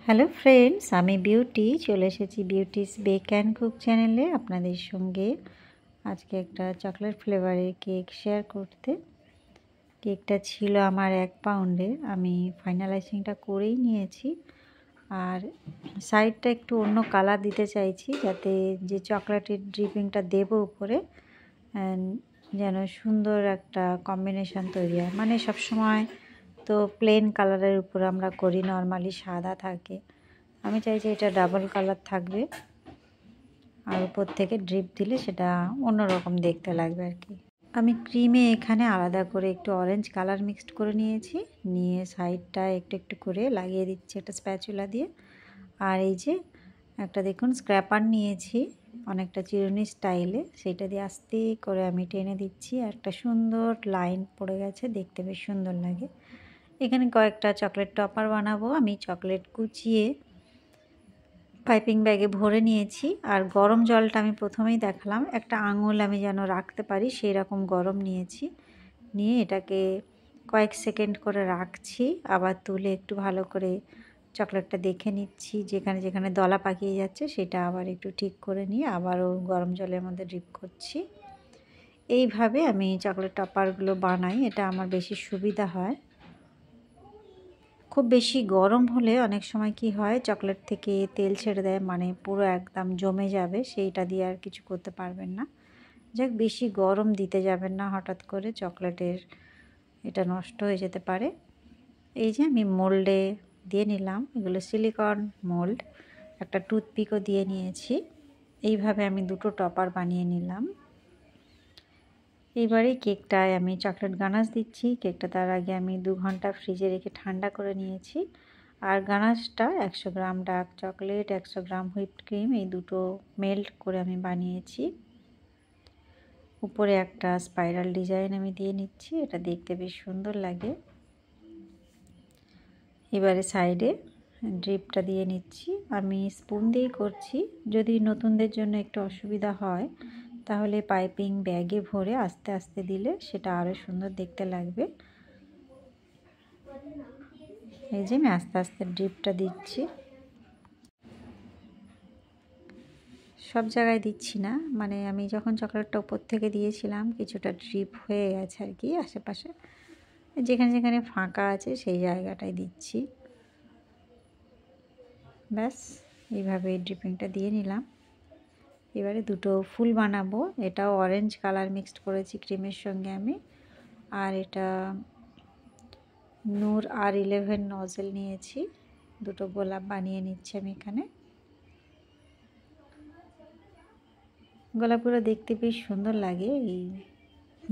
Hello friends, আমি beauty চলে এসেছি বিউটিস বেক অ্যান্ড কুক চ্যানেলে আপনাদের সঙ্গে আজকে একটা চকলেট ফ্লেভারের কেক শেয়ার করতে। কেকটা ছিল আমার 1 পাউন্ডের। আমি ফাইনালাইজিংটা করেই নিয়েছি, আর সাইডটা একটু অন্য কালার দিতে চাইছি যাতে যে চকলেটের ড্রিপিংটা দেবো উপরে যেন সুন্দর একটা কম্বিনেশন তৈরি হয়। মানে সবসময় তো প্লেন কালারের উপর আমরা করি, নর্মালি সাদা থাকে। আমি চাইছি এটা ডাবল কালার থাকবে, আর উপর থেকে ড্রিপ দিলে সেটা অন্যরকম দেখতে লাগবে আর কি। আমি ক্রিমে এখানে আলাদা করে একটু অরেঞ্জ কালার মিক্সড করে নিয়েছি, নিয়ে সাইডটা একটু একটু করে লাগিয়ে দিচ্ছি একটা স্প্যাচুলা দিয়ে। আর এই যে একটা দেখুন স্ক্র্যাপার নিয়েছি অনেকটা চিরুনি স্টাইলে, সেটা দিয়ে আস্তে করে আমি টেনে দিচ্ছি। একটা সুন্দর লাইন পড়ে গেছে, দেখতে বেশ সুন্দর লাগে। এখানে কয়েকটা চকলেট টপার বানাবো। আমি চকলেট কুচিয়ে পাইপিং ব্যাগে ভরে নিয়েছি, আর গরম জলটা আমি প্রথমেই দেখালাম, একটা আঙুল আমি যেন রাখতে পারি সেই রকম গরম নিয়েছি। নিয়ে এটাকে কয়েক সেকেন্ড করে রাখছি, আবার তুলে একটু ভালো করে চকলেটটা দেখে নিচ্ছি, যেখানে যেখানে দলা পাকিয়ে যাচ্ছে সেটা আবার একটু ঠিক করে নিয়ে আবারও গরম জলের মধ্যে ড্রিপ করছি। এইভাবে আমি চকলেট টপারগুলো বানাই, এটা আমার বেশি সুবিধা হয়। খুব বেশি গরম হলে অনেক সময় কি হয়, চকলেট থেকে তেল ছেড়ে দেয়, মানে পুরো একদম জমে যাবে, সেইটা দিয়ে আর কিছু করতে পারবেন না। যাক, বেশি গরম দিতে যাবেন না, হঠাৎ করে চকলেটের এটা নষ্ট হয়ে যেতে পারে। এই যে আমি মোল্ডে দিয়ে নিলাম, এগুলো সিলিকন মোল্ড, একটা টুথপিকও দিয়ে নিয়েছি। এইভাবে আমি দুটো টপার বানিয়ে নিলাম। এইবারে কেকটায় আমি চকলেট গানাশ দিচ্ছি। কেকটা তার আগে আমি 2 ঘন্টা ফ্রিজে রেখে ঠান্ডা করে নিয়েছি। আর গানাশটা 100 গ্রাম ডার্ক চকলেট, 100 গ্রাম হুইপড ক্রিম, এই দুটো মেল্ট করে আমি বানিয়েছি। উপরে একটা স্পাইরাল ডিজাইন আমি দিয়ে নিচ্ছি, এটা দেখতে বেশ সুন্দর লাগে। এবারে সাইডে ড্রিপটা দিয়ে নিচ্ছি। আমি স্পুন দিয়েই করছি, যদি নতুনদের জন্য একটু অসুবিধা হয় তাহলে পাইপিং ব্যাগে ভরে আস্তে আস্তে দিলে সেটা আরও সুন্দর দেখতে লাগবে। এই যে আমি আস্তে আস্তে ড্রিপটা দিচ্ছি, সব জায়গায় দিচ্ছি না, মানে আমি যখন চকলেটটা উপর থেকে দিয়েছিলাম কিছুটা ড্রিপ হয়ে গেছে আর কি আশেপাশে, যেখানে যেখানে ফাঁকা আছে সেই জায়গাটায় দিচ্ছি। ব্যাস, এইভাবে ড্রিপিংটা দিয়ে নিলাম। এবারে দুটো ফুল বানাবো। এটাও অরেঞ্জ কালার মিক্সড করেছি ক্রিমের সঙ্গে আমি, আর এটা নূর R11 নজেল নিয়েছি। দুটো গোলাপ বানিয়ে নিচ্ছি আমি এখানে। গোলাপগুলো দেখতে বেশ সুন্দর লাগে, এই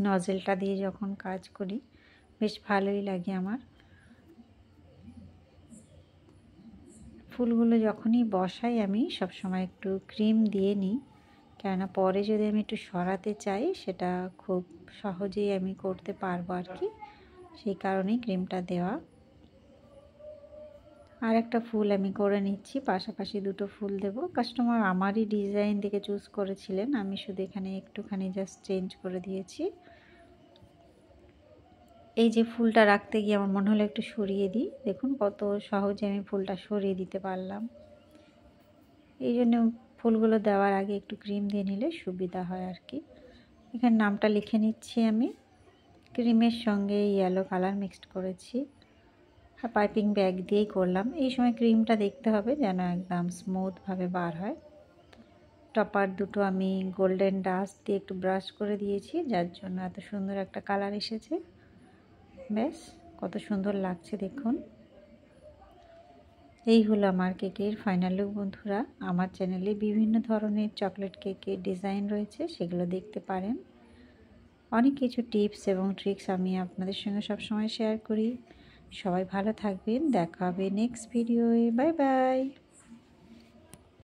নজেলটা দিয়ে যখন কাজ করি বেশ ভালোই লাগে আমার। ফুলগুলো যখনই বসাই আমি সবসময় একটু ক্রিম দিয়ে নিই, কেননা পরে যদি আমি একটু সরাতে চাই সেটা খুব সহজেই আমি করতে পারবো আর কি, সেই কারণেই ক্রিমটা দেওয়া। আর একটা ফুল আমি করে নিচ্ছি, পাশাপাশি দুটো ফুল দেব। কাস্টমার আমারই ডিজাইন দেখে চুজ করেছিলেন, আমি শুধু এখানে একটুখানি জাস্ট চেঞ্জ করে দিয়েছি। এই যে ফুলটা রাখতে গিয়ে আমার মনে হলো একটু সরিয়ে দিই, দেখুন কত সহজে আমি ফুলটা সরিয়ে দিতে পারলাম। এই জন্য ফুলগুলো দেওয়ার আগে একটু ক্রিম দিয়ে নিলে সুবিধা হয় আর কি। এখানে নামটা লিখে নিচ্ছি আমি, ক্রিমের সঙ্গে ইয়েলো কালার মিক্সড করেছি, আর পাইপিং ব্যাগ দিয়েই করলাম। এই সময় ক্রিমটা দেখতে হবে যেন একদম স্মুথভাবে বার হয়। টপার দুটো আমি গোল্ডেন ডাস্ট দিয়ে একটু ব্রাশ করে দিয়েছি, যার জন্য এত সুন্দর একটা কালার এসেছে। ব্যাস, কত সুন্দর লাগছে দেখুন। এই হলো আমার কেকের ফাইনাল লুক বন্ধুরা। আমার চ্যানেলে বিভিন্ন ধরনের চকলেট কেকের ডিজাইন রয়েছে, সেগুলো দেখতে পারেন। অনেক কিছু টিপস এবং ট্রিক্স আমি আপনাদের সঙ্গে সবসময় শেয়ার করি। সবাই ভালো থাকবেন, দেখা হবে নেক্সট ভিডিওয়ে। Bye bye.